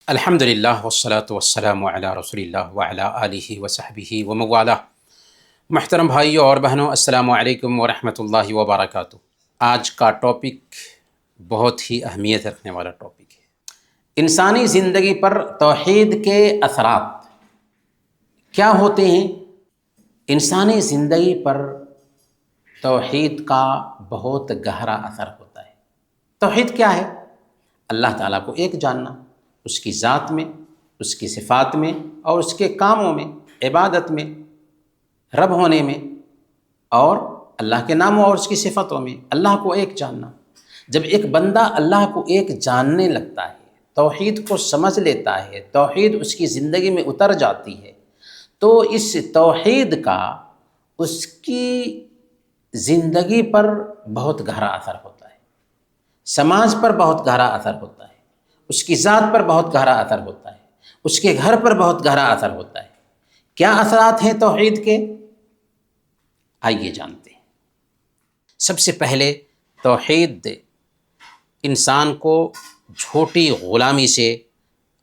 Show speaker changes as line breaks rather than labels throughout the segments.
الحمدللہ والصلاة والسلام علی رسول اللہ وعلی آلہ وصحبہ وموالا۔ محترم بھائیوں اور بہنوں، السلام علیکم ورحمۃ اللہ وبرکاتہ۔ آج کا ٹاپک بہت ہی اہمیت رکھنے والا ٹاپک ہے۔ انسانی زندگی پر توحید کے اثرات کیا ہوتے ہیں؟ انسانی زندگی پر توحید کا بہت گہرا اثر ہوتا ہے۔ توحید کیا ہے؟ اللہ تعالیٰ کو ایک جاننا، اس کی ذات میں، اس کی صفات میں اور اس کے کاموں میں، عبادت میں، رب ہونے میں اور اللہ کے ناموں اور اس کی صفتوں میں اللہ کو ایک جاننا۔ جب ایک بندہ اللہ کو ایک جاننے لگتا ہے، توحید کو سمجھ لیتا ہے، توحید اس کی زندگی میں اتر جاتی ہے، تو اس توحید کا اس کی زندگی پر بہت گہرا اثر ہوتا ہے، سماج پر بہت گہرا اثر ہوتا ہے، اس کی ذات پر بہت گہرا اثر ہوتا ہے، اس کے گھر پر بہت گہرا اثر ہوتا ہے۔ کیا اثرات ہیں توحید کے؟ آئیے جانتے ہیں۔ سب سے پہلے توحید انسان کو جھوٹی غلامی سے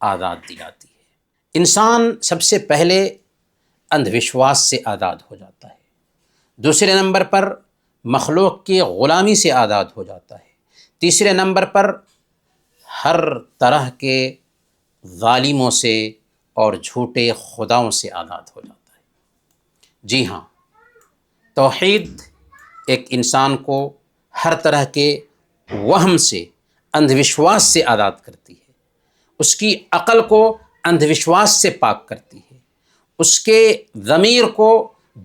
آزاد دلاتی ہے۔ انسان سب سے پہلے اندھ وشواس سے آزاد ہو جاتا ہے، دوسرے نمبر پر مخلوق کی غلامی سے آزاد ہو جاتا ہے، تیسرے نمبر پر ہر طرح کے ظالموں سے اور جھوٹے خداؤں سے آزاد ہو جاتا ہے۔ جی ہاں، توحید ایک انسان کو ہر طرح کے وہم سے، اندھ وشواس سے آزاد کرتی ہے، اس کی عقل کو اندھ وشواس سے پاک کرتی ہے، اس کے ضمیر کو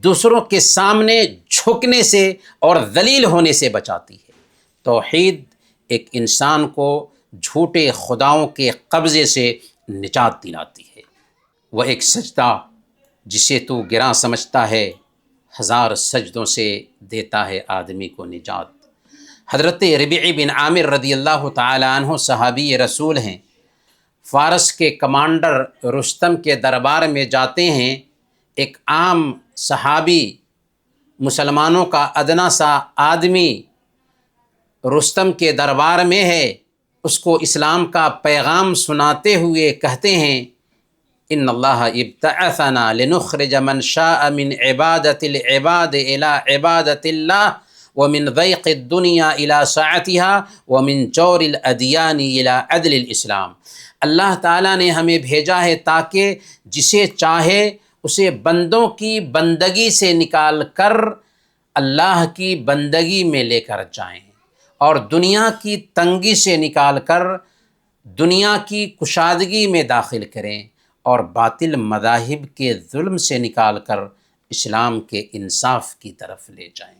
دوسروں کے سامنے جھکنے سے اور ذلیل ہونے سے بچاتی ہے۔ توحید ایک انسان کو جھوٹے خداؤں کے قبضے سے نجات دلاتی ہے۔ وہ ایک سجدہ جسے تو گراں سمجھتا ہے، ہزار سجدوں سے دیتا ہے آدمی کو نجات۔ حضرت ربیع بن عامر رضی اللہ تعالیٰ عنہ صحابی رسول ہیں، فارس کے کمانڈر رستم کے دربار میں جاتے ہیں۔ ایک عام صحابی، مسلمانوں کا ادنا سا آدمی رستم کے دربار میں ہے، اس کو اسلام کا پیغام سناتے ہوئے کہتے ہیں، ان اللہ ابتعثنا لنخرج من شاء من عبادت العباد الى عبادت اللہ ومن ضیق الدنیا الى سعتها ومن جور الادیان الى عدل الاسلام۔ اللہ تعالیٰ نے ہمیں بھیجا ہے تاکہ جسے چاہے اسے بندوں کی بندگی سے نکال کر اللہ کی بندگی میں لے کر جائیں، اور دنیا کی تنگی سے نکال کر دنیا کی کشادگی میں داخل کریں، اور باطل مذاہب کے ظلم سے نکال کر اسلام کے انصاف کی طرف لے جائیں۔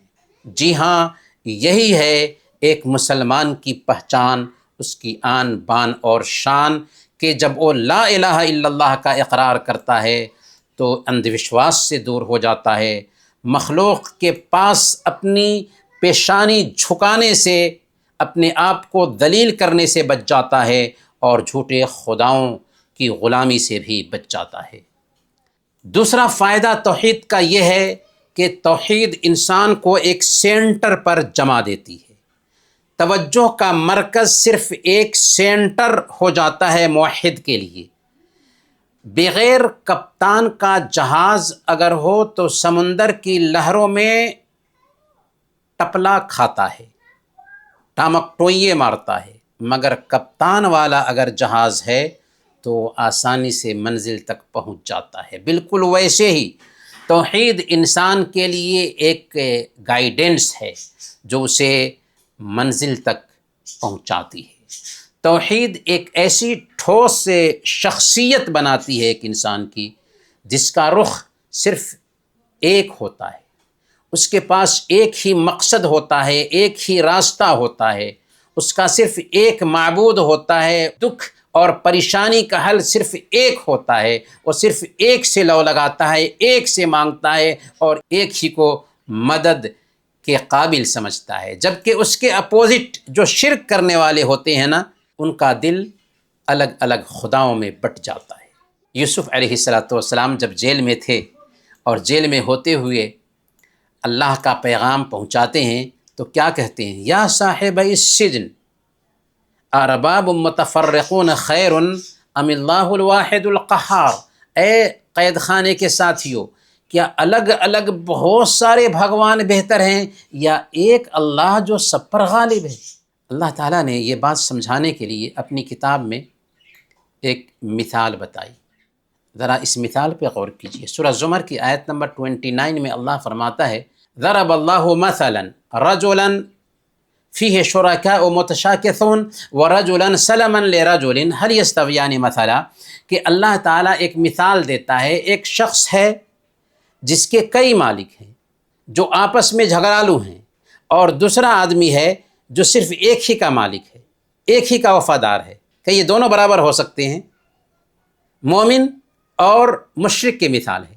جی ہاں، یہی ہے ایک مسلمان کی پہچان، اس کی آن بان اور شان، کہ جب وہ لا الہ الا اللہ کا اقرار کرتا ہے تو اندھ وشواس سے دور ہو جاتا ہے، مخلوق کے پاس اپنی پیشانی جھکانے سے، اپنے آپ کو ذلیل کرنے سے بچ جاتا ہے، اور جھوٹے خداؤں کی غلامی سے بھی بچ جاتا ہے۔ دوسرا فائدہ توحید کا یہ ہے کہ توحید انسان کو ایک سینٹر پر جمع دیتی ہے۔ توجہ کا مرکز صرف ایک سینٹر ہو جاتا ہے موحد کے لیے۔ بغیر کپتان کا جہاز اگر ہو تو سمندر کی لہروں میں ٹپلا کھاتا ہے، ٹامک ٹوئیے مارتا ہے، مگر کپتان والا اگر جہاز ہے تو آسانی سے منزل تک پہنچ جاتا ہے۔ بالکل ویسے ہی توحید انسان کے لیے ایک گائیڈنس ہے جو اسے منزل تک پہنچاتی ہے۔ توحید ایک ایسی ٹھوس شخصیت بناتی ہے ایک انسان کی، جس کا رخ صرف ایک ہوتا ہے، اس کے پاس ایک ہی مقصد ہوتا ہے، ایک ہی راستہ ہوتا ہے، اس کا صرف ایک معبود ہوتا ہے، دکھ اور پریشانی کا حل صرف ایک ہوتا ہے، وہ صرف ایک سے لو لگاتا ہے، ایک سے مانگتا ہے، اور ایک ہی کو مدد کے قابل سمجھتا ہے۔ جبکہ اس کے اپوزٹ جو شرک کرنے والے ہوتے ہیں نا، ان کا دل الگ الگ خداؤں میں بٹ جاتا ہے۔ یوسف علیہ السلام جب جیل میں تھے اور جیل میں ہوتے ہوئے اللہ کا پیغام پہنچاتے ہیں تو کیا کہتے ہیں؟ یا صاحب السجن ارباب متفرقون خیر ام اللہ الواحد القہار، اے قید خانے کے ساتھیوں، کیا الگ الگ بہت سارے بھگوان بہتر ہیں یا ایک اللہ جو سب پر غالب ہے؟ اللہ تعالیٰ نے یہ بات سمجھانے کے لیے اپنی کتاب میں ایک مثال بتائی. ذرا اس مثال پہ غور کیجیے. سورہ زمر کی آیت نمبر 29 میں اللہ فرماتا ہے ضرب اللہ مثلا رجلا فیہ شرکاء متشاکسون ورجلا سلما لرجل هل یستویان مثلا، کہ اللہ تعالیٰ ایک مثال دیتا ہے. ایک شخص ہے جس کے کئی مالک ہیں جو آپس میں جھگڑالو ہیں، اور دوسرا آدمی ہے جو صرف ایک ہی کا مالک ہے، ایک ہی کا وفادار ہے. کہ یہ دونوں برابر ہو سکتے ہیں؟ مومن اور مشرک کی مثال ہے.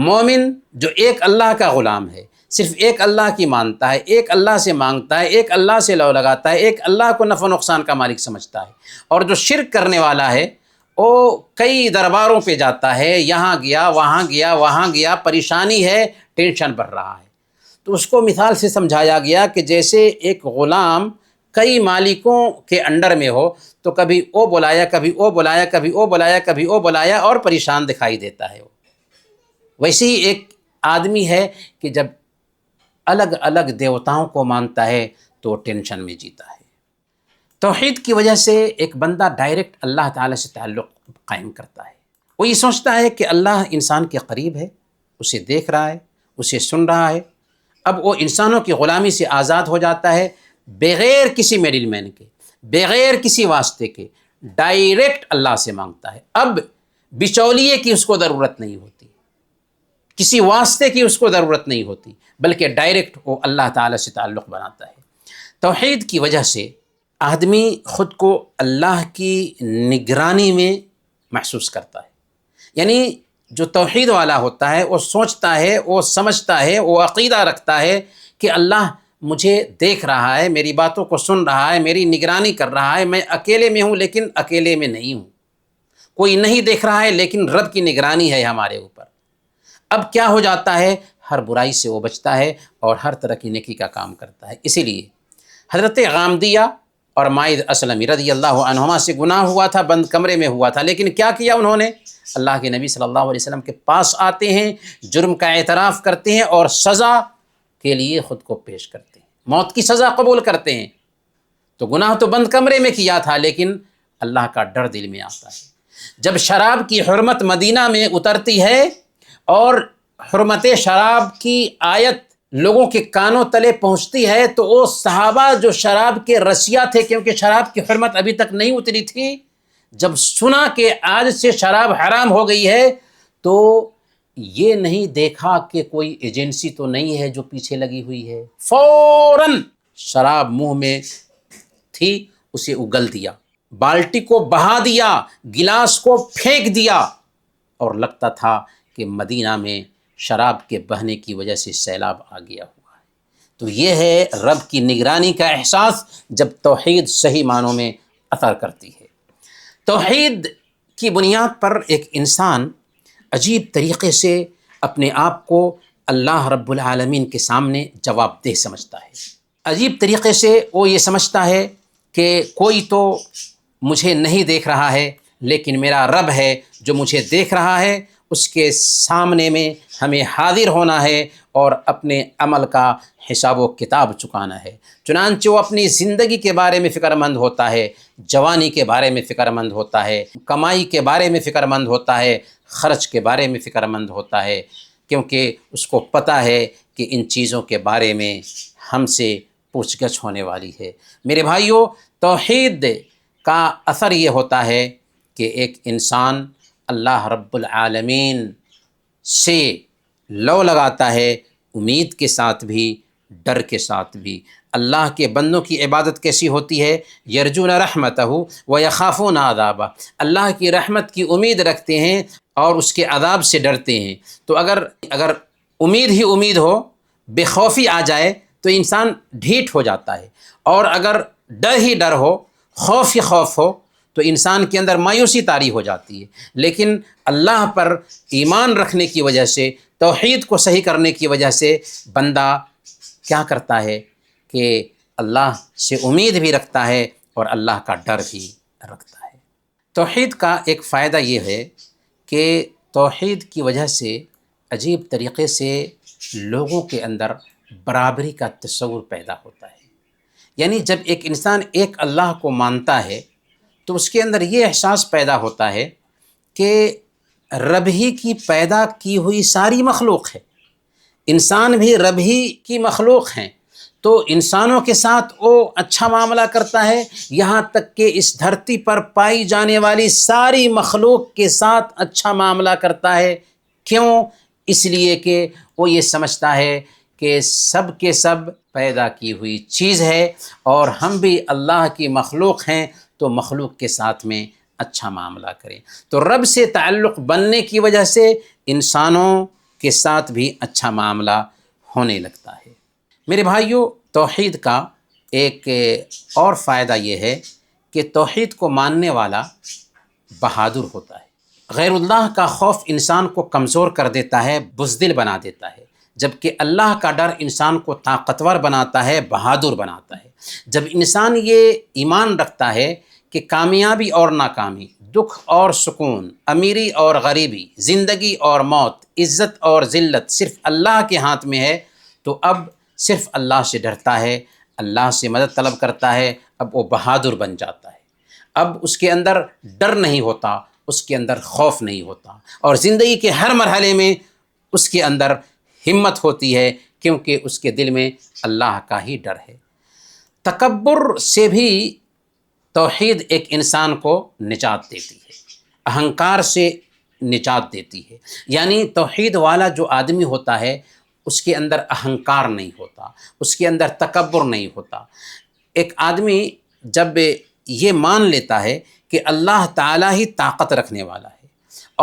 مومن جو ایک اللہ کا غلام ہے، صرف ایک اللہ کی مانتا ہے، ایک اللہ سے مانگتا ہے، ایک اللہ سے لو لگاتا ہے، ایک اللہ کو نفع و نقصان کا مالک سمجھتا ہے. اور جو شرک کرنے والا ہے وہ کئی درباروں پہ جاتا ہے، یہاں گیا وہاں گیا وہاں گیا، پریشانی ہے، ٹینشن بڑھ رہا ہے. تو اس کو مثال سے سمجھایا گیا کہ جیسے ایک غلام کئی مالکوں کے انڈر میں ہو تو کبھی او بلایا کبھی او بلایا کبھی او بلایا کبھی او بلایا اور پریشان دکھائی دیتا ہے. ویسے ہی ایک آدمی ہے کہ جب الگ الگ دیوتاؤں کو مانتا ہے تو ٹینشن میں جیتا ہے. توحید کی وجہ سے ایک بندہ ڈائریکٹ اللہ تعالیٰ سے تعلق قائم کرتا ہے. وہ یہ سوچتا ہے کہ اللہ انسان کے قریب ہے، اسے دیکھ رہا ہے، اسے سن رہا ہے. اب وہ انسانوں کی غلامی سے آزاد ہو جاتا ہے، بغیر کسی میڈل مین کے، بغیر کسی واسطے کے، ڈائریکٹ اللہ سے مانگتا ہے. اب بچولیے کی اس کو ضرورت نہیں ہوتی، کسی واسطے کی اس کو ضرورت نہیں ہوتی، بلکہ ڈائریکٹ وہ اللہ تعالیٰ سے تعلق بناتا ہے. توحید کی وجہ سے آدمی خود کو اللہ کی نگرانی میں محسوس کرتا ہے. یعنی جو توحید والا ہوتا ہے وہ سوچتا ہے، وہ سمجھتا ہے، وہ عقیدہ رکھتا ہے کہ اللہ مجھے دیکھ رہا ہے، میری باتوں کو سن رہا ہے، میری نگرانی کر رہا ہے. میں اکیلے میں ہوں لیکن اکیلے میں نہیں ہوں، کوئی نہیں دیکھ رہا ہے لیکن رب کی نگرانی ہے ہمارے اوپر. اب کیا ہو جاتا ہے، ہر برائی سے وہ بچتا ہے اور ہر طرح کی نیکی کا کام کرتا ہے. اسی لیے حضرت غامدیہ اور مائد اسلمی رضی اللہ عنہما سے گناہ ہوا تھا، بند کمرے میں ہوا تھا، لیکن کیا کیا انہوں نے؟ اللہ کے نبی صلی اللہ علیہ وسلم کے پاس آتے ہیں، جرم کا اعتراف کرتے ہیں اور سزا کے لیے خود کو پیش کرتے ہیں، موت کی سزا قبول کرتے ہیں. تو گناہ تو بند کمرے میں کیا تھا لیکن اللہ کا ڈر دل میں آتا ہے. جب شراب کی حرمت مدینہ میں اترتی ہے اور حرمت شراب کی آیت لوگوں کے کانوں تلے پہنچتی ہے تو وہ صحابہ جو شراب کے رسیا تھے، کیونکہ شراب کی حرمت ابھی تک نہیں اتری تھی، جب سنا کہ آج سے شراب حرام ہو گئی ہے تو یہ نہیں دیکھا کہ کوئی ایجنسی تو نہیں ہے جو پیچھے لگی ہوئی ہے، فوراً شراب منہ میں تھی اسے اگل دیا، بالٹی کو بہا دیا، گلاس کو پھینک دیا، اور لگتا تھا کہ مدینہ میں شراب کے بہنے کی وجہ سے سیلاب آ گیا ہوا ہے. تو یہ ہے رب کی نگرانی کا احساس جب توحید صحیح معنوں میں اثر کرتی ہے. توحید کی بنیاد پر ایک انسان عجیب طریقے سے اپنے آپ کو اللہ رب العالمین کے سامنے جواب دہ سمجھتا ہے. عجیب طریقے سے وہ یہ سمجھتا ہے کہ کوئی تو مجھے نہیں دیکھ رہا ہے لیکن میرا رب ہے جو مجھے دیکھ رہا ہے، اس کے سامنے میں ہمیں حاضر ہونا ہے اور اپنے عمل کا حساب و کتاب چکانا ہے. چنانچہ وہ اپنی زندگی کے بارے میں فکر مند ہوتا ہے، جوانی کے بارے میں فکر مند ہوتا ہے، کمائی کے بارے میں فکر مند ہوتا ہے، خرچ کے بارے میں فکر مند ہوتا ہے، کیونکہ اس کو پتہ ہے کہ ان چیزوں کے بارے میں ہم سے پوچھ گچھ ہونے والی ہے. میرے بھائیوں، توحید کا اثر یہ ہوتا ہے کہ ایک انسان اللہ رب العالمین سے لو لگاتا ہے، امید کے ساتھ بھی ڈر کے ساتھ بھی. اللہ کے بندوں کی عبادت کیسی ہوتی ہے؟ یرجون رحمتہ ویخافون عذابہ، اللہ کی رحمت کی امید رکھتے ہیں اور اس کے عذاب سے ڈرتے ہیں. تو اگر امید ہی امید ہو، بے خوفی آ جائے تو انسان ڈھیٹ ہو جاتا ہے، اور اگر ڈر ہی ڈر ہو، خوف ہی خوف ہو تو انسان کے اندر مایوسی طاری ہو جاتی ہے. لیکن اللہ پر ایمان رکھنے کی وجہ سے، توحید کو صحیح کرنے کی وجہ سے بندہ کیا کرتا ہے کہ اللہ سے امید بھی رکھتا ہے اور اللہ کا ڈر بھی رکھتا ہے. توحید کا ایک فائدہ یہ ہے کہ توحید کی وجہ سے عجیب طریقے سے لوگوں کے اندر برابری کا تصور پیدا ہوتا ہے۔ یعنی جب ایک انسان ایک اللہ کو مانتا ہے تو اس کے اندر یہ احساس پیدا ہوتا ہے کہ رب ہی کی پیدا کی ہوئی ساری مخلوق ہے، انسان بھی رب ہی کی مخلوق ہیں، تو انسانوں کے ساتھ وہ اچھا معاملہ کرتا ہے، یہاں تک کہ اس دھرتی پر پائی جانے والی ساری مخلوق کے ساتھ اچھا معاملہ کرتا ہے۔ کیوں؟ اس لیے کہ وہ یہ سمجھتا ہے کہ سب کے سب پیدا کی ہوئی چیز ہے اور ہم بھی اللہ کی مخلوق ہیں، تو مخلوق کے ساتھ میں اچھا معاملہ کریں۔ تو رب سے تعلق بننے کی وجہ سے انسانوں کے ساتھ بھی اچھا معاملہ ہونے لگتا ہے۔ میرے بھائیوں، توحید کا ایک اور فائدہ یہ ہے کہ توحید کو ماننے والا بہادر ہوتا ہے۔ غیر اللہ کا خوف انسان کو کمزور کر دیتا ہے، بزدل بنا دیتا ہے، جبکہ اللہ کا ڈر انسان کو طاقتور بناتا ہے، بہادر بناتا ہے۔ جب انسان یہ ایمان رکھتا ہے کہ کامیابی اور ناکامی، دکھ اور سکون، امیری اور غریبی، زندگی اور موت، عزت اور ذلت صرف اللہ کے ہاتھ میں ہے، تو اب صرف اللہ سے ڈرتا ہے، اللہ سے مدد طلب کرتا ہے، اب وہ بہادر بن جاتا ہے۔ اب اس کے اندر ڈر نہیں ہوتا، اس کے اندر خوف نہیں ہوتا، اور زندگی کے ہر مرحلے میں اس کے اندر ہمت ہوتی ہے، کیونکہ اس کے دل میں اللہ کا ہی ڈر ہے۔ تکبر سے بھی توحید ایک انسان کو نجات دیتی ہے، اہنکار سے نجات دیتی ہے۔ یعنی توحید والا جو آدمی ہوتا ہے اس کے اندر اہنکار نہیں ہوتا، اس کے اندر تکبر نہیں ہوتا۔ ایک آدمی جب یہ مان لیتا ہے کہ اللہ تعالیٰ ہی طاقت رکھنے والا ہے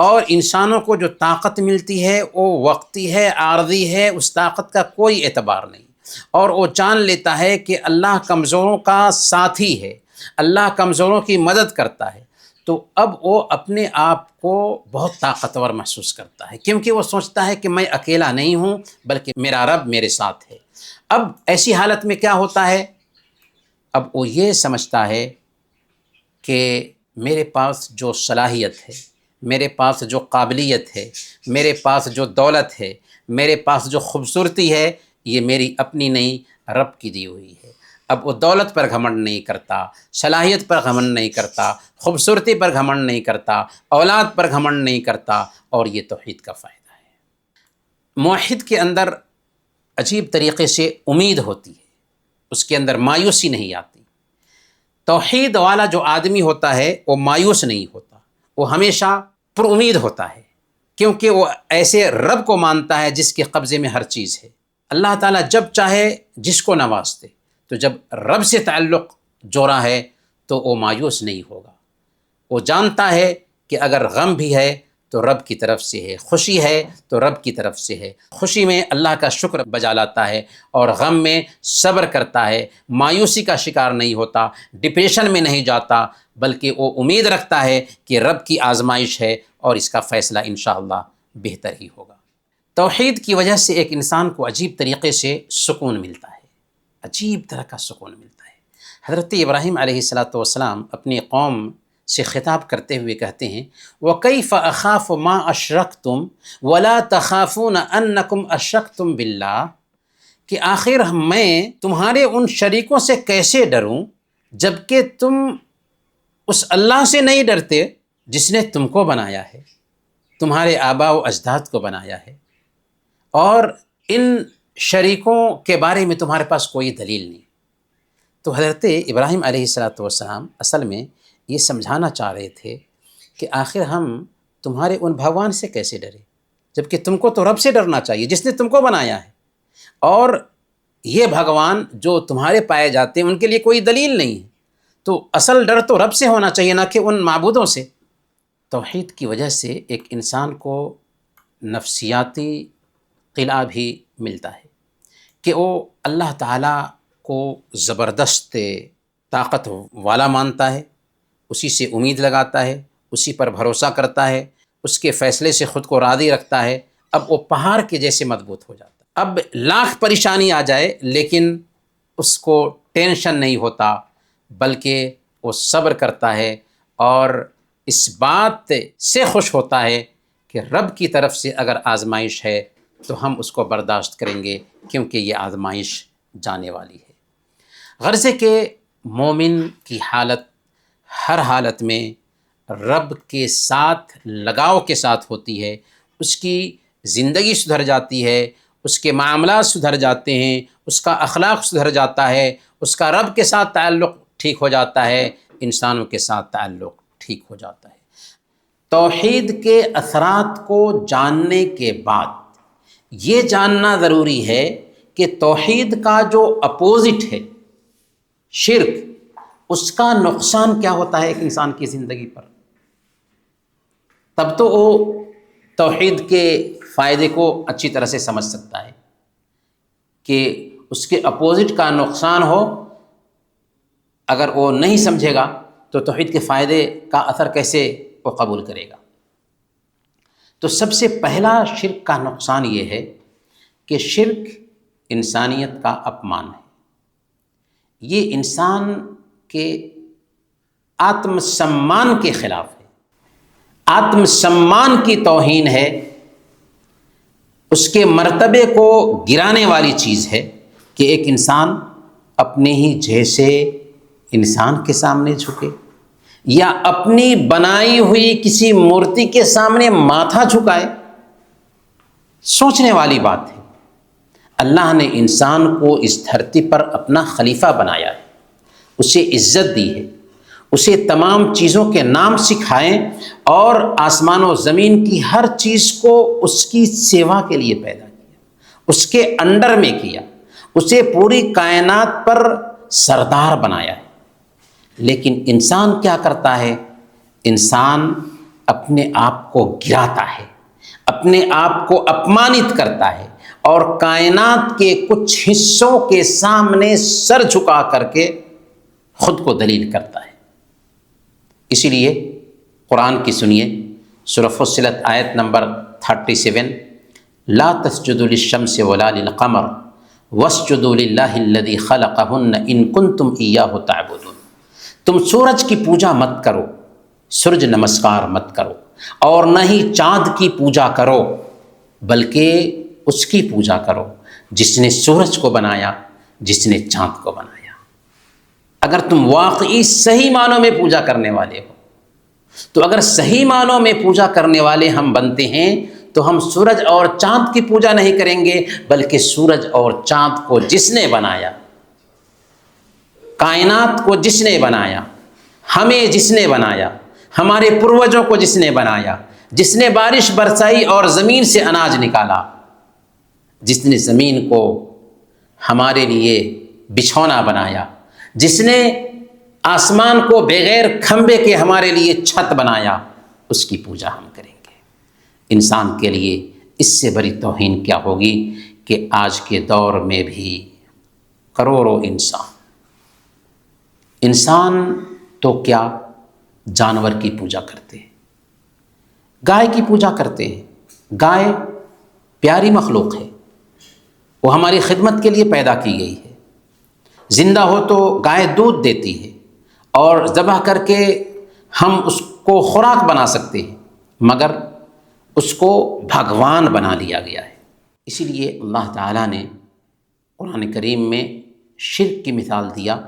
اور انسانوں کو جو طاقت ملتی ہے وہ وقتی ہے، عارضی ہے، اس طاقت کا کوئی اعتبار نہیں، اور وہ جان لیتا ہے کہ اللہ کمزوروں کا ساتھی ہے، اللہ کمزوروں کی مدد کرتا ہے، تو اب وہ اپنے آپ کو بہت طاقتور محسوس کرتا ہے، کیونکہ وہ سوچتا ہے کہ میں اکیلا نہیں ہوں بلکہ میرا رب میرے ساتھ ہے۔ اب ایسی حالت میں کیا ہوتا ہے؟ اب وہ یہ سمجھتا ہے کہ میرے پاس جو صلاحیت ہے، میرے پاس جو قابلیت ہے، میرے پاس جو دولت ہے، میرے پاس جو خوبصورتی ہے، یہ میری اپنی نہیں، رب کی دی ہوئی ہے۔ اب وہ دولت پر گھمنڈ نہیں کرتا، صلاحیت پر گھمنڈ نہیں کرتا، خوبصورتی پر گھمنڈ نہیں کرتا، اولاد پر گھمنڈ نہیں کرتا، اور یہ توحید کا فائدہ ہے۔ موحد کے اندر عجیب طریقے سے امید ہوتی ہے، اس کے اندر مایوسی نہیں آتی۔ توحید والا جو آدمی ہوتا ہے وہ مایوس نہیں ہوتا، وہ ہمیشہ پر امید ہوتا ہے، کیونکہ وہ ایسے رب کو مانتا ہے جس کے قبضے میں ہر چیز ہے۔ اللہ تعالیٰ جب چاہے جس کو نوازتے، تو جب رب سے تعلق جوڑا ہے تو وہ مایوس نہیں ہوگا۔ وہ جانتا ہے کہ اگر غم بھی ہے تو رب کی طرف سے ہے، خوشی ہے تو رب کی طرف سے ہے، خوشی میں اللہ کا شکر بجا لاتا ہے اور غم میں صبر کرتا ہے، مایوسی کا شکار نہیں ہوتا، ڈپریشن میں نہیں جاتا، بلکہ وہ امید رکھتا ہے کہ رب کی آزمائش ہے اور اس کا فیصلہ انشاءاللہ بہتر ہی ہوگا۔ توحید کی وجہ سے ایک انسان کو عجیب طریقے سے سکون ملتا ہے، عجیب طرح کا سکون ملتا ہے۔ حضرت ابراہیم علیہ السلام اپنی قوم سے خطاب کرتے ہوئے کہتے ہیں وَكَيْفَ أَخَافُ مَا أَشْرَكْتُمْ وَلَا تَخَافُونَ أَنَّكُمْ أَشْرَكْتُمْ بِاللَّهِ، کہ آخر میں تمہارے ان شریکوں سے کیسے ڈروں جبکہ تم اس اللہ سے نہیں ڈرتے جس نے تم کو بنایا ہے، تمہارے آباء و اجداد کو بنایا ہے، اور ان شریکوں کے بارے میں تمہارے پاس کوئی دلیل نہیں۔ تو حضرت ابراہیم علیہ السلام اصل میں یہ سمجھانا چاہ رہے تھے کہ آخر ہم تمہارے ان بھگوان سے کیسے ڈرے، جبکہ تم کو تو رب سے ڈرنا چاہیے جس نے تم کو بنایا ہے، اور یہ بھگوان جو تمہارے پائے جاتے ہیں ان کے لیے کوئی دلیل نہیں ہے، تو اصل ڈر تو رب سے ہونا چاہیے، نہ کہ ان معبودوں سے۔ توحید کی وجہ سے ایک انسان کو نفسیاتی قلعہ بھی ملتا ہے کہ وہ اللہ تعالیٰ کو زبردست طاقت والا مانتا ہے، اسی سے امید لگاتا ہے، اسی پر بھروسہ کرتا ہے، اس کے فیصلے سے خود کو راضی رکھتا ہے۔ اب وہ پہاڑ کے جیسے مضبوط ہو جاتا ہے، اب لاکھ پریشانی آ جائے لیکن اس کو ٹینشن نہیں ہوتا، بلکہ وہ صبر کرتا ہے اور اس بات سے خوش ہوتا ہے کہ رب کی طرف سے اگر آزمائش ہے تو ہم اس کو برداشت کریں گے، کیونکہ یہ آزمائش جانے والی ہے۔ غرض ہے کہ مومن کی حالت ہر حالت میں رب کے ساتھ لگاؤ کے ساتھ ہوتی ہے، اس کی زندگی سدھر جاتی ہے، اس کے معاملات سدھر جاتے ہیں، اس کا اخلاق سدھر جاتا ہے، اس کا رب کے ساتھ تعلق ٹھیک ہو جاتا ہے، انسانوں کے ساتھ تعلق ٹھیک ہو جاتا ہے۔ توحید کے اثرات کو جاننے کے بعد یہ جاننا ضروری ہے کہ توحید کا جو اپوزٹ ہے شرک، اس کا نقصان کیا ہوتا ہے ایک انسان کی زندگی پر، تب تو وہ توحید کے فائدے کو اچھی طرح سے سمجھ سکتا ہے کہ اس کے اپوزٹ کا نقصان ہو۔ اگر وہ نہیں سمجھے گا تو توحید کے فائدے کا اثر کیسے وہ قبول کرے گا؟ تو سب سے پہلا شرک کا نقصان یہ ہے کہ شرک انسانیت کا اپمان ہے، یہ انسان کے آتم سمان کے خلاف ہے، آتم سمان کی توہین ہے، اس کے مرتبے کو گرانے والی چیز ہے کہ ایک انسان اپنے ہی جیسے انسان کے سامنے جھکے یا اپنی بنائی ہوئی کسی مورتی کے سامنے ماتھا جھکائے۔ سوچنے والی بات ہے۔ اللہ نے انسان کو اس دھرتی پر اپنا خلیفہ بنایا ہے، اسے عزت دی ہے، اسے تمام چیزوں کے نام سکھائے اور آسمان و زمین کی ہر چیز کو اس کی سیوا کے لیے پیدا کیا، اس کے انڈر میں کیا، اسے پوری کائنات پر سردار بنایا ہے۔ لیکن انسان کیا کرتا ہے؟ انسان اپنے آپ کو گراتا ہے، اپنے آپ کو اپمانت کرتا ہے اور کائنات کے کچھ حصوں کے سامنے سر جھکا کر کے خود کو ذلیل کرتا ہے۔ اسی لیے قرآن کی سنیے، سورہ فصلت آیت نمبر 37، لا تسجدوا للشمس ولا للقمر واسجدوا للہ الذی خلقہن ان کنتم ایاہ تعبدون۔ تم سورج کی پوجا مت کرو، سورج نمسکار مت کرو، اور نہ ہی چاند کی پوجا کرو، بلکہ اس کی پوجا کرو جس نے سورج کو بنایا، جس نے چاند کو بنایا۔ اگر تم واقعی صحیح معنوں میں پوجا کرنے والے ہو تو اگر صحیح معنوں میں پوجا کرنے والے ہم بنتے ہیں تو ہم سورج اور چاند کی پوجا نہیں کریں گے، بلکہ سورج اور چاند کو جس نے بنایا، کائنات کو جس نے بنایا، ہمیں جس نے بنایا، ہمارے پروجوں کو جس نے بنایا، جس نے بارش برسائی اور زمین سے اناج نکالا، جس نے زمین کو ہمارے لیے بچھونا بنایا، جس نے آسمان کو بغیر کھمبے کے ہمارے لیے چھت بنایا، اس کی پوجا ہم کریں گے۔ انسان کے لیے اس سے بڑی توہین کیا ہوگی کہ آج کے دور میں بھی کروڑوں انسان تو کیا جانور کی پوجا کرتے ہیں، گائے کی پوجا کرتے ہیں۔ گائے پیاری مخلوق ہے، وہ ہماری خدمت کے لیے پیدا کی گئی ہے۔ زندہ ہو تو گائے دودھ دیتی ہے اور ذبح کر کے ہم اس کو خوراک بنا سکتے ہیں، مگر اس کو بھگوان بنا لیا گیا ہے۔ اسی لیے اللہ تعالیٰ نے قرآن کریم میں شرک کی مثال دیا۔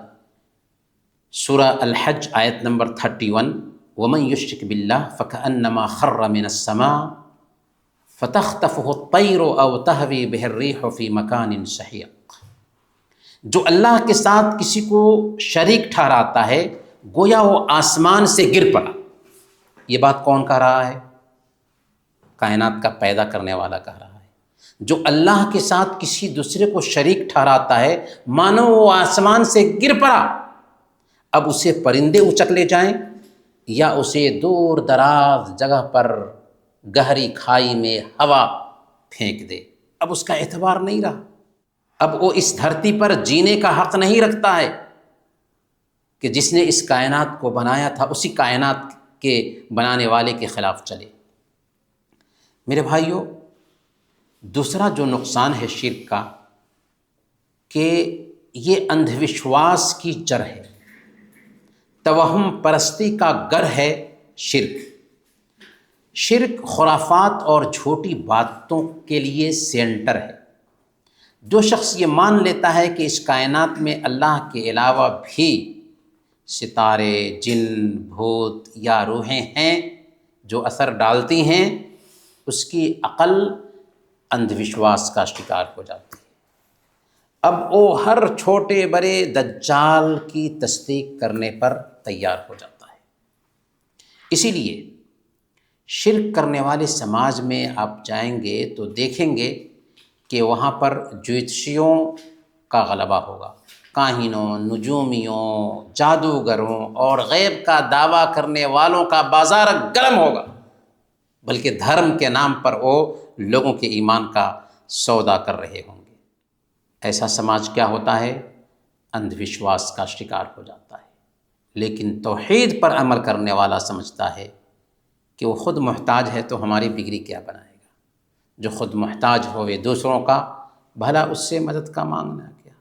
سورہ الحج آیت نمبر 31، وَمَن يُشْرِكْ بِاللَّهِ فَكَأَنَّمَا خَرَّ مِنَ السَّمَاءِ فَتَخْطَفُهُ الطَّيْرُ أَوْ تَهْوِي بِهِ الرِّيحُ فِي مَكَانٍ سَحِيقٍ۔ جو اللہ کے ساتھ کسی کو شریک ٹھہراتا ہے گویا وہ آسمان سے گر پڑا۔ یہ بات کون کہہ رہا ہے؟ کائنات کا پیدا کرنے والا کہہ رہا ہے۔ جو اللہ کے ساتھ کسی دوسرے کو شریک ٹھہراتا ہے مانو وہ آسمان سے گر پڑا، اب اسے پرندے اچک لے جائیں یا اسے دور دراز جگہ پر گہری کھائی میں ہوا پھینک دے، اب اس کا اعتبار نہیں رہا، اب وہ اس دھرتی پر جینے کا حق نہیں رکھتا ہے کہ جس نے اس کائنات کو بنایا تھا اسی کائنات کے بنانے والے کے خلاف چلے۔ میرے بھائیوں، دوسرا جو نقصان ہے شرک کا کہ یہ اندھ وشواس کی جڑ ہے، توہم پرستی کا گر ہے شرک خرافات اور جھوٹی باتوں کے لیے سینٹر ہے۔ جو شخص یہ مان لیتا ہے کہ اس کائنات میں اللہ کے علاوہ بھی ستارے، جن، بھوت یا روحیں ہیں جو اثر ڈالتی ہیں، اس کی عقل اندھ وشواس کا شکار ہو جاتی ہے۔ اب وہ ہر چھوٹے بڑے دجال کی تصدیق کرنے پر تیار ہو جاتا ہے۔ اسی لیے شرک کرنے والے سماج میں آپ جائیں گے تو دیکھیں گے کہ وہاں پر جوتشیوں کا غلبہ ہوگا، کاہنوں، نجومیوں، جادوگروں اور غیب کا دعویٰ کرنے والوں کا بازار گرم ہوگا، بلکہ دھرم کے نام پر وہ لوگوں کے ایمان کا سودا کر رہے ہوں گے۔ ایسا سماج کیا ہوتا ہے؟ اندھ وشواس کا شکار ہو جاتا ہے۔ لیکن توحید پر عمل کرنے والا سمجھتا ہے کہ وہ خود محتاج ہے تو ہماری بگڑی کیا بنائے گا۔ جو خود محتاج ہوئے دوسروں کا، بھلا اس سے مدد کا مانگنا کیا۔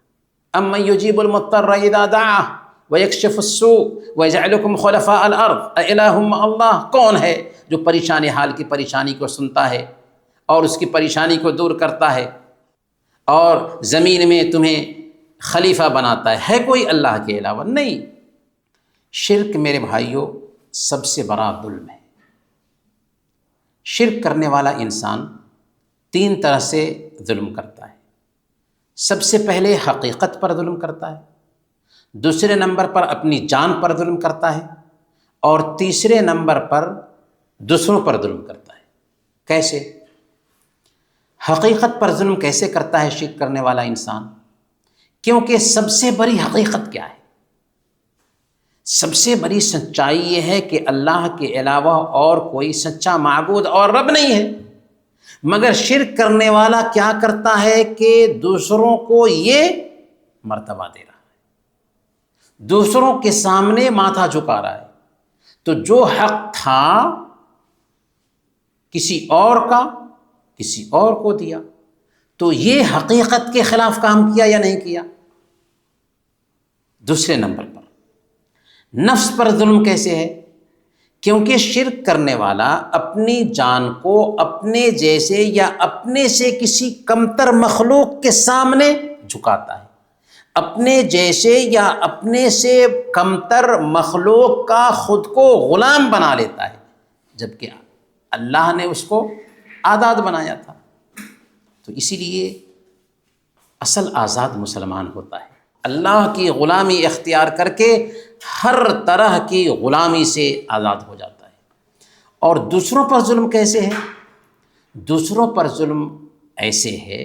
امن یجیب المضطر اذا دعاہ ویکشف السوء ویجعلکم خلفاء الارض االہ مع اللہ، کون ہے جو پریشان حال کی پریشانی کو سنتا ہے اور اس کی پریشانی کو دور کرتا ہے اور زمین میں تمہیں خلیفہ بناتا ہے کوئی اللہ کے علاوہ؟ نہیں۔ شرک میرے بھائیوں سب سے بڑا ظلم ہے۔ شرک کرنے والا انسان تین طرح سے ظلم کرتا ہے۔ سب سے پہلے حقیقت پر ظلم کرتا ہے، دوسرے نمبر پر اپنی جان پر ظلم کرتا ہے، اور تیسرے نمبر پر دوسروں پر ظلم کرتا ہے۔ کیسے؟ حقیقت پر ظلم کیسے کرتا ہے شرک کرنے والا انسان؟ کیونکہ سب سے بڑی حقیقت کیا ہے؟ سب سے بڑی سچائی یہ ہے کہ اللہ کے علاوہ اور کوئی سچا معبود اور رب نہیں ہے۔ مگر شرک کرنے والا کیا کرتا ہے کہ دوسروں کو یہ مرتبہ دے رہا ہے، دوسروں کے سامنے ماتھا جھکا رہا ہے۔ تو جو حق تھا کسی اور کا، کسی اور کو دیا، تو یہ حقیقت کے خلاف کام کیا یا نہیں کیا؟ دوسرے نمبر پر نفس پر ظلم کیسے ہے؟ کیونکہ شرک کرنے والا اپنی جان کو اپنے جیسے یا اپنے سے کسی کمتر مخلوق کے سامنے جھکاتا ہے، اپنے جیسے یا اپنے سے کمتر مخلوق کا خود کو غلام بنا لیتا ہے، جبکہ اللہ نے اس کو آزاد بنایا تھا۔ تو اسی لیے اصل آزاد مسلمان ہوتا ہے، اللہ کی غلامی اختیار کر کے ہر طرح کی غلامی سے آزاد ہو جاتا ہے۔ اور دوسروں پر ظلم کیسے ہے؟ دوسروں پر ظلم ایسے ہے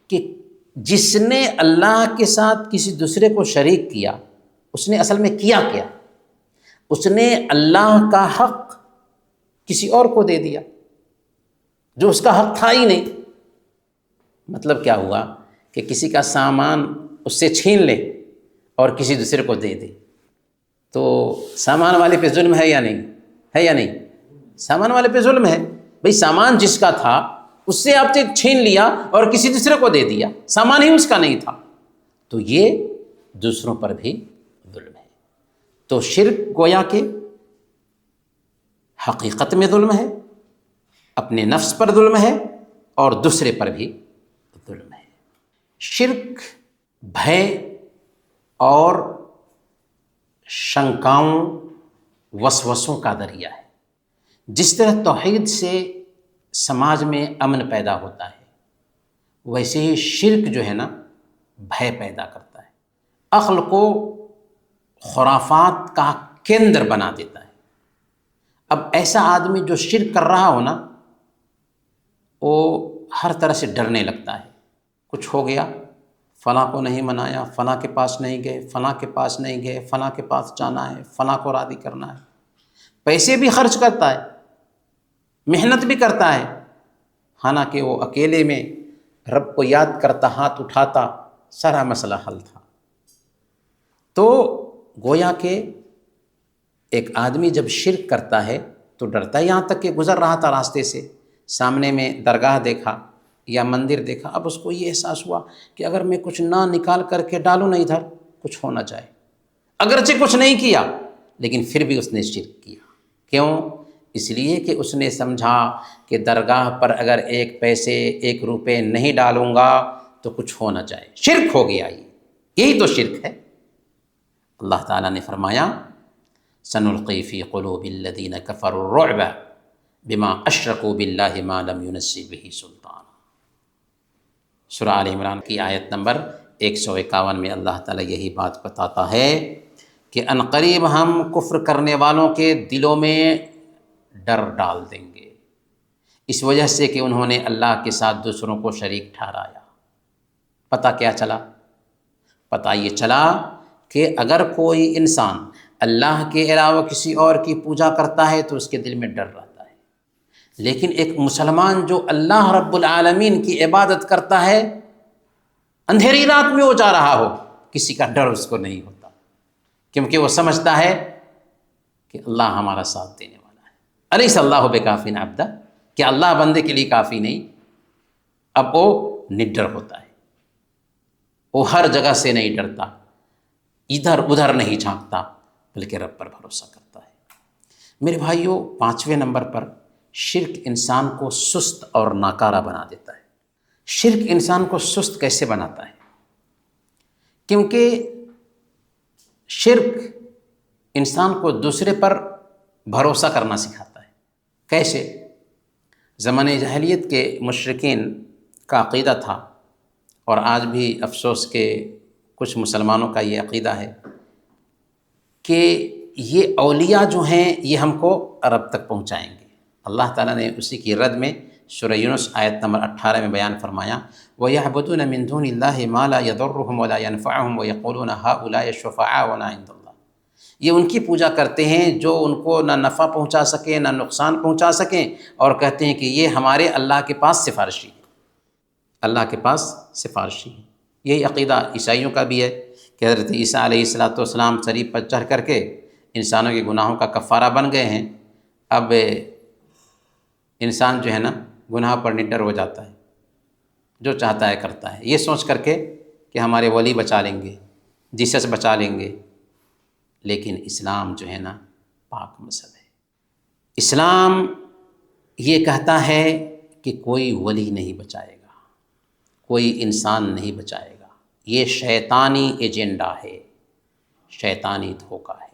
کہ جس نے اللہ کے ساتھ کسی دوسرے کو شریک کیا، اس نے اصل میں کیا کیا؟ اس نے اللہ کا حق کسی اور کو دے دیا جو اس کا حق تھا ہی نہیں۔ مطلب کیا ہوا کہ کسی کا سامان اس سے چھین لے اور کسی دوسرے کو دے دے، تو سامان والے پہ ظلم ہے یا نہیں؟ ہے یا نہیں؟ سامان والے پہ ظلم ہے۔ بھئی سامان جس کا تھا اس سے آپ نے چھین لیا اور کسی دوسرے کو دے دیا، سامان ہی اس کا نہیں تھا، تو یہ دوسروں پر بھی ظلم ہے۔ تو شرک گویا کہ حقیقت میں ظلم ہے، اپنے نفس پر ظلم ہے اور دوسرے پر بھی ظلم ہے۔ شرک بھے اور شنکاؤں، وسوسوں کا ذریعہ ہے۔ جس طرح توحید سے سماج میں امن پیدا ہوتا ہے، ویسے ہی شرک جو ہے نا بھے پیدا کرتا ہے، عقل کو خرافات کا کیندر بنا دیتا ہے۔ اب ایسا آدمی جو شرک کر رہا ہو نا، وہ ہر طرح سے ڈرنے لگتا ہے۔ کچھ ہو گیا، فلاں کو نہیں منایا، فلاں کے پاس نہیں گئے، فلاں کے پاس نہیں گئے، فلاں کے پاس جانا ہے، فلاں کو راضی کرنا ہے، پیسے بھی خرچ کرتا ہے، محنت بھی کرتا ہے، حالانکہ وہ اکیلے میں رب کو یاد کرتا، ہاتھ اٹھاتا، سارا مسئلہ حل تھا۔ تو گویا کہ ایک آدمی جب شرک کرتا ہے تو ڈرتا ہے، یہاں تک کہ گزر رہا تھا راستے سے، سامنے میں درگاہ دیکھا یا مندر دیکھا، اب اس کو یہ احساس ہوا کہ اگر میں کچھ نہ نکال کر کے ڈالوں نا ادھر، کچھ ہونا چاہے، اگرچہ کچھ نہیں کیا لیکن پھر بھی اس نے شرک کیا۔ کیوں؟ اس لیے کہ اس نے سمجھا کہ درگاہ پر اگر 1 پیسے 1 روپے نہیں ڈالوں گا تو کچھ ہو نہ جائے، شرک ہو گیا، یہی تو شرک ہے۔ اللہ تعالیٰ نے فرمایا سنلقی فی قلوب الذین کفروا الرعب بما اشرکوا باللہ ما لم ينزل بہ سلطان۔ سورہ آل عمران کی آیت نمبر 151 میں اللہ تعالیٰ یہی بات بتاتا ہے کہ عنقریب ہم کفر کرنے والوں کے دلوں میں ڈر ڈال دیں گے، اس وجہ سے کہ انہوں نے اللہ کے ساتھ دوسروں کو شریک ٹھہرایا۔ پتہ کیا چلا؟ پتہ یہ چلا کہ اگر کوئی انسان اللہ کے علاوہ کسی اور کی پوجا کرتا ہے تو اس کے دل میں ڈر رہتا ہے، لیکن ایک مسلمان جو اللہ رب العالمین کی عبادت کرتا ہے، اندھیری رات میں وہ جا رہا ہو، کسی کا ڈر اس کو نہیں ہوتا، کیونکہ وہ سمجھتا ہے کہ اللہ ہمارا ساتھ دینے والا ہے۔ الیس اللہ بکاف عبدہ، کہ اللہ بندے کے لیے کافی نہیں؟ اب وہ نڈر ہوتا ہے، وہ ہر جگہ سے نہیں ڈرتا، ادھر ادھر نہیں جھانکتا، بلکہ رب پر بھروسہ کرتا ہے۔ میرے بھائیوں، 5ویں نمبر پر شرک انسان کو سست اور ناکارہ بنا دیتا ہے۔ شرک انسان کو سست کیسے بناتا ہے؟ کیونکہ شرک انسان کو دوسرے پر بھروسہ کرنا سکھاتا ہے۔ کیسے؟ زمانۂ جاہلیت کے مشرکین کا عقیدہ تھا، اور آج بھی افسوس کہ کچھ مسلمانوں کا یہ عقیدہ ہے کہ یہ اولیاء جو ہیں یہ ہم کو رب تک پہنچائیں گے۔ اللہ تعالیٰ نے اسی کی رد میں سورہ یونس آیت نمبر 18 میں بیان فرمایا وَيَعْبُدُونَ مِن دُونِ اللَّهِ مَا لَا يَضُرُّهُمْ وَلَا يَنفَعُهُمْ وَيَقُولُونَ هَؤُلَاءِ شُفَعَاؤُنَا عِندَ اللَّهِ۔ یہ ان کی پوجا کرتے ہیں جو ان کو نہ نفع پہنچا سکیں نہ نقصان پہنچا سکیں، اور کہتے ہیں کہ یہ ہمارے اللہ کے پاس سفارشی ہیں، اللہ کے پاس سفارشی ہیں۔ یہی عقیدہ عیسائیوں کا بھی ہے کہ حضرت عیسیٰ علیہ السلام صلیب پر چڑھ کر کے انسانوں کے گناہوں کا کفارہ بن گئے ہیں۔ اب انسان جو ہے نا گناہ پر نڈر ہو جاتا ہے، جو چاہتا ہے کرتا ہے، یہ سوچ کر کے کہ ہمارے ولی بچا لیں گے، جیسس بچا لیں گے۔ لیکن اسلام جو ہے نا پاک مذہب ہے۔ اسلام یہ کہتا ہے کہ کوئی ولی نہیں بچائے گا، کوئی انسان نہیں بچائے گا، یہ شیطانی ایجنڈا ہے، شیطانی دھوکہ ہے۔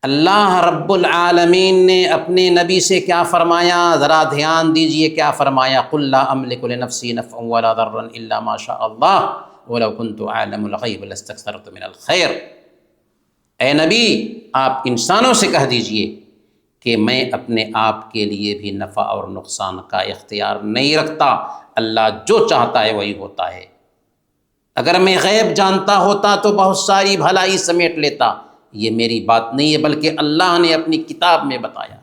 اللہ رب العالمین نے اپنے نبی سے کیا فرمایا؟ ذرا دھیان دیجئے، کیا فرمایا؟ قُلْ لَا أَمْلِكُ لِنَفْسِي نَفْعًا وَلَا ضَرًّا إِلَّا مَا شَاءَ اللَّهُ وَلَوْ كُنْتُ أَعْلَمُ الْغَيْبَ لَاسْتَكْثَرْتُ مِنَ الْخَيْرِ۔ اے نبی، آپ انسانوں سے کہہ دیجئے کہ میں اپنے آپ کے لیے بھی نفع اور نقصان کا اختیار نہیں رکھتا، اللہ جو چاہتا ہے وہی ہوتا ہے۔ اگر میں غیب جانتا ہوتا تو بہت ساری بھلائی سمیٹ لیتا، یہ میری بات نہیں ہے، بلکہ اللہ نے اپنی کتاب میں بتایا۔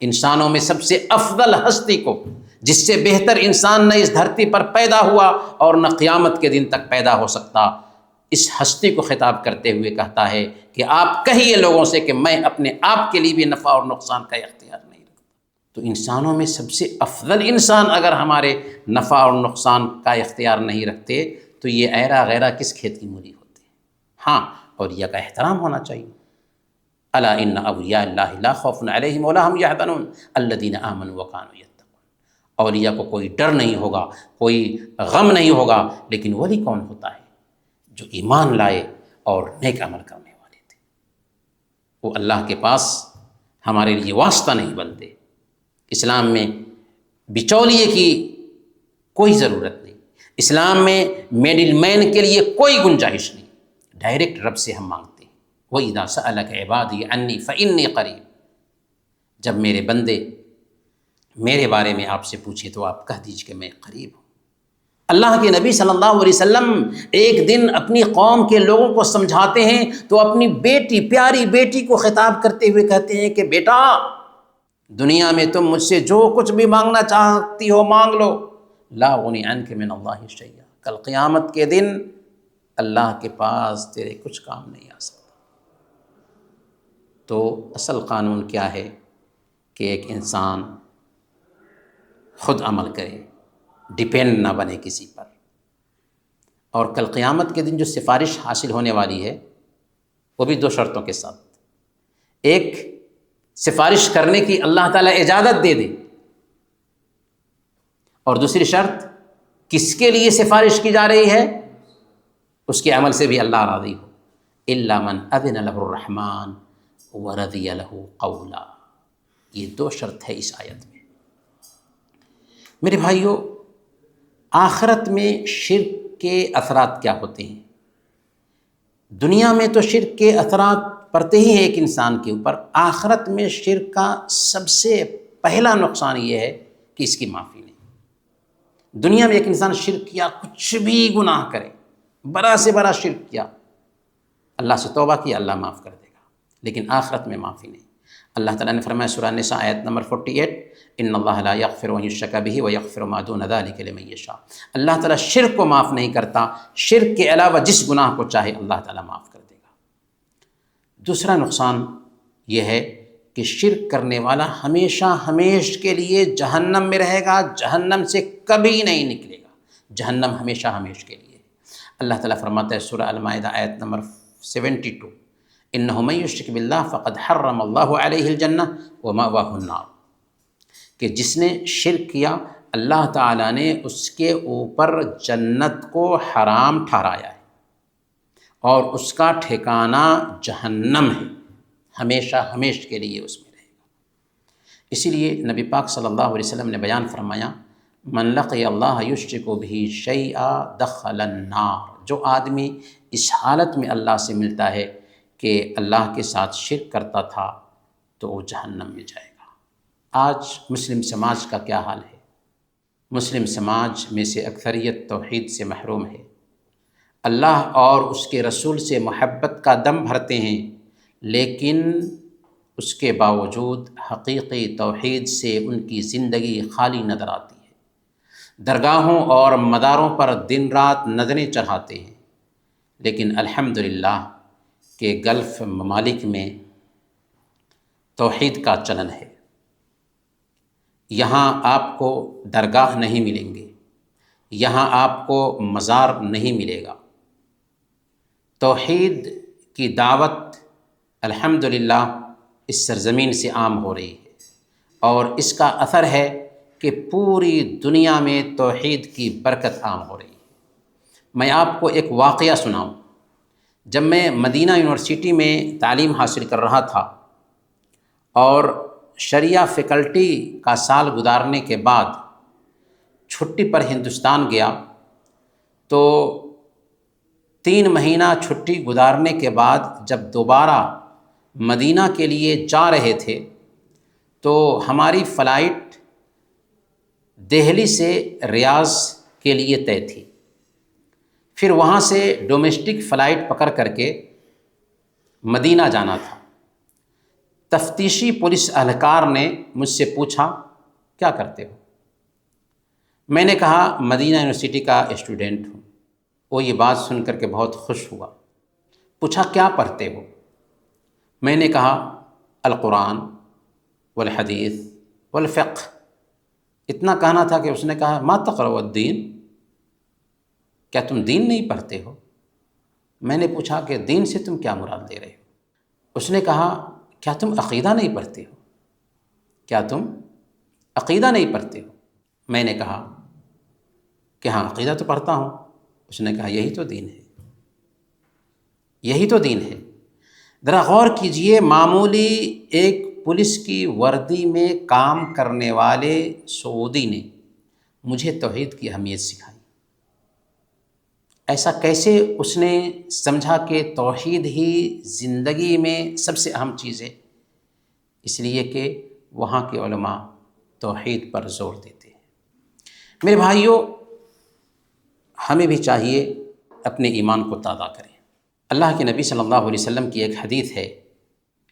انسانوں میں سب سے افضل ہستی کو، جس سے بہتر انسان نہ اس دھرتی پر پیدا ہوا اور نہ قیامت کے دن تک پیدا ہو سکتا، اس ہستی کو خطاب کرتے ہوئے کہتا ہے کہ آپ کہیے لوگوں سے کہ میں اپنے آپ کے لیے بھی نفع اور نقصان کا اختیار نہیں رکھتا۔ تو انسانوں میں سب سے افضل انسان اگر ہمارے نفع اور نقصان کا اختیار نہیں رکھتے تو یہ ایرا غیرہ کس کھیت کی مولی ہوتے؟ ہاں، اولیاء کا احترام ہونا چاہیے۔ الا ان اولیاء اللہ لا خوف علیہم ولا هم يحزنون الذین آمنوا وكانوا يتقون۔ اولیاء کو کوئی ڈر نہیں ہوگا، کوئی غم نہیں ہوگا، لیکن ولی کون ہوتا ہے؟ جو ایمان لائے اور نیک عمل کرنے والے تھے، وہ اللہ کے پاس ہمارے لیے واسطہ نہیں بنتے۔ اسلام میں بچولیے کی کوئی ضرورت نہیں، اسلام میں میڈل مین کے لیے کوئی گنجائش نہیں، ڈائریکٹ رب سے ہم مانگتے ہیں۔ وَإِذَا سَأَلَكَ عِبَادِي عَنِّي فَإِنِّي قَرِيبٌ۔ جب میرے بندے میرے بارے میں آپ سے پوچھے تو آپ کہہ دیجئے کہ میں قریب ہوں۔ اللہ کے نبی صلی اللہ علیہ وسلم ایک دن اپنی قوم کے لوگوں کو سمجھاتے ہیں تو اپنی بیٹی، پیاری بیٹی کو خطاب کرتے ہوئے کہتے ہیں کہ بیٹا، دنیا میں تم مجھ سے جو کچھ بھی مانگنا چاہتی ہو مانگ لو، لا اغنی عنک من اللہ شیئا، کل قیامت کے دن اللہ کے پاس تیرے کچھ کام نہیں آ سکتا۔ تو اصل قانون کیا ہے کہ ایک انسان خود عمل کرے، ڈیپینڈ نہ بنے کسی پر، اور کل قیامت کے دن جو سفارش حاصل ہونے والی ہے وہ بھی 2 شرطوں کے ساتھ۔ ایک، سفارش کرنے کی اللہ تعالیٰ اجازت دے دے، اور دوسری شرط کس کے لیے سفارش کی جا رہی ہے؟ اس کے عمل سے بھی اللہ راضی ہو۔ الا من اذن له الرحمن ورضی له قولا، یہ دو شرط ہے اس آیت میں۔ میرے بھائیو، آخرت میں شرک کے اثرات کیا ہوتے ہیں؟ دنیا میں تو شرک کے اثرات پڑتے ہی ہیں ایک انسان کے اوپر، آخرت میں شرک کا سب سے پہلا نقصان یہ ہے کہ اس کی معافی نہیں۔ دنیا میں ایک انسان شرک کیا، کچھ بھی گناہ کرے، بڑا سے بڑا شرک کیا، اللہ سے توبہ کیا، اللہ معاف کر دے گا، لیکن آخرت میں معافی نہیں۔ اللہ تعالیٰ نے فرمایا سورہ نساء آیت نمبر 48، ان اللہ لا یغفر ان یشرک بہ ویغفر ما دون ذلک لمن یشاء۔ اللہ تعالیٰ شرک کو معاف نہیں کرتا، شرک کے علاوہ جس گناہ کو چاہے اللہ تعالیٰ معاف کر دے گا۔ دوسرا نقصان یہ ہے کہ شرک کرنے والا ہمیشہ ہمیش کے لیے جہنم میں رہے گا، جہنم سے کبھی نہیں نکلے گا، جہنم ہمیشہ ہمیش کے لیے۔ اللہ تعالیٰ فرماتا ہے سورہ المائدہ آیت نمبر 72، انہ من یشرک باللہ فقد حرم اللہ علیہ الجنہ ومأواہ النار، کہ جس نے شرک کیا اللہ تعالیٰ نے اس کے اوپر جنت کو حرام ٹھہرایا ہے اور اس کا ٹھکانہ جہنم ہے، ہمیشہ ہمیش کے لیے اس میں رہے گا۔ اسی لیے نبی پاک صلی اللہ علیہ وسلم نے بیان فرمایا، من لقی اللہ یشرک بہ شیئا دخل النار، جو آدمی اس حالت میں اللہ سے ملتا ہے کہ اللہ کے ساتھ شرک کرتا تھا تو وہ جہنم میں جائے گا۔ آج مسلم سماج کا کیا حال ہے؟ مسلم سماج میں سے اکثریت توحید سے محروم ہے، اللہ اور اس کے رسول سے محبت کا دم بھرتے ہیں، لیکن اس کے باوجود حقیقی توحید سے ان کی زندگی خالی نظر آتی ہے۔ درگاہوں اور مداروں پر دن رات نظریں چڑھاتے ہیں، لیکن الحمدللہ کہ گلف ممالک میں توحید کا چلن ہے، یہاں آپ کو درگاہ نہیں ملیں گے، یہاں آپ کو مزار نہیں ملے گا۔ توحید کی دعوت الحمدللہ اس سرزمین سے عام ہو رہی ہے، اور اس کا اثر ہے کہ پوری دنیا میں توحید کی برکت عام ہو رہی ہے۔ میں آپ کو ایک واقعہ سناؤں۔ جب میں مدینہ یونیورسٹی میں تعلیم حاصل کر رہا تھا اور شریعہ فیکلٹی کا سال گزارنے کے بعد چھٹی پر ہندوستان گیا، تو 3 مہینہ چھٹی گزارنے کے بعد جب دوبارہ مدینہ کے لیے جا رہے تھے تو ہماری فلائٹ دہلی سے ریاض کے لیے طے تھی، پھر وہاں سے ڈومیسٹک فلائٹ پکڑ کر کے مدینہ جانا تھا۔ تفتیشی پولیس اہلکار نے مجھ سے پوچھا کیا کرتے ہو؟ میں نے کہا مدینہ یونیورسٹی کا اسٹوڈنٹ ہوں۔ وہ یہ بات سن کر کے بہت خوش ہوا، پوچھا کیا پڑھتے ہو؟ میں نے کہا القرآن والحدیث والفقہ۔ اتنا کہنا تھا کہ اس نے کہا ما تقرؤ الدین، کیا تم دین نہیں پڑھتے ہو؟ میں نے پوچھا کہ دین سے تم کیا مراد لے رہے ہو؟ اس نے کہا کیا تم عقیدہ نہیں پڑھتے ہو؟ کیا تم عقیدہ نہیں پڑھتے ہو؟ میں نے کہا کہ ہاں عقیدہ تو پڑھتا ہوں۔ اس نے کہا یہی تو دین ہے، یہی تو دین ہے۔ ذرا غور کیجئے، معمولی ایک پولیس کی وردی میں کام کرنے والے سعودی نے مجھے توحید کی اہمیت سکھائی۔ ایسا کیسے اس نے سمجھا کہ توحید ہی زندگی میں سب سے اہم چیز ہے؟ اس لیے کہ وہاں کے علماء توحید پر زور دیتے ہیں۔ میرے بھائیوں، ہمیں بھی چاہیے اپنے ایمان کو تازہ کریں۔ اللہ کے نبی صلی اللہ علیہ وسلم کی ایک حدیث ہے،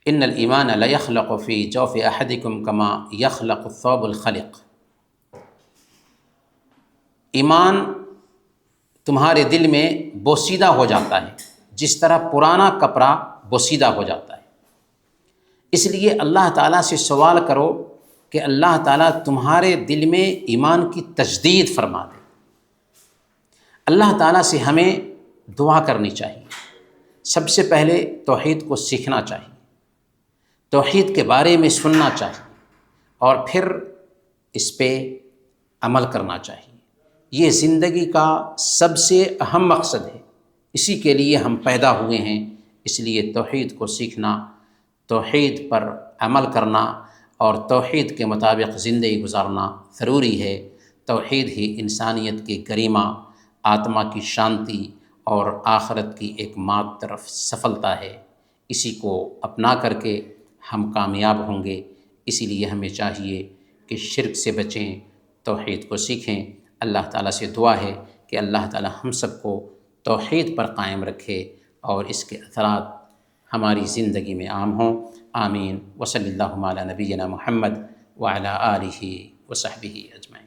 ان الایمان لیخلق فی جوف احدکم کما یخلق الثوب الخلق۔ ایمان تمہارے دل میں بوسیدہ ہو جاتا ہے جس طرح پرانا کپڑا بوسیدہ ہو جاتا ہے۔ اس لیے اللہ تعالیٰ سے سوال کرو کہ اللہ تعالیٰ تمہارے دل میں ایمان کی تجدید فرما دے۔ اللہ تعالیٰ سے ہمیں دعا کرنی چاہیے، سب سے پہلے توحید کو سیکھنا چاہیے، توحید کے بارے میں سننا چاہیے اور پھر اس پہ عمل کرنا چاہیے۔ یہ زندگی کا سب سے اہم مقصد ہے، اسی کے لیے ہم پیدا ہوئے ہیں۔ اس لیے توحید کو سیکھنا، توحید پر عمل کرنا اور توحید کے مطابق زندگی گزارنا ضروری ہے۔ توحید ہی انسانیت کی گریما، آتما کی شانتی اور آخرت کی ایک طرف سفلتا ہے۔ اسی کو اپنا کر کے ہم کامیاب ہوں گے۔ اسی لیے ہمیں چاہیے کہ شرک سے بچیں، توحید کو سیکھیں۔ اللہ تعالیٰ سے دعا ہے کہ اللہ تعالیٰ ہم سب کو توحید پر قائم رکھے اور اس کے اثرات ہماری زندگی میں عام ہوں۔ آمین۔ وصلی اللہ علی نبینا محمد وعلی آلہ وصحبہ اجمعین۔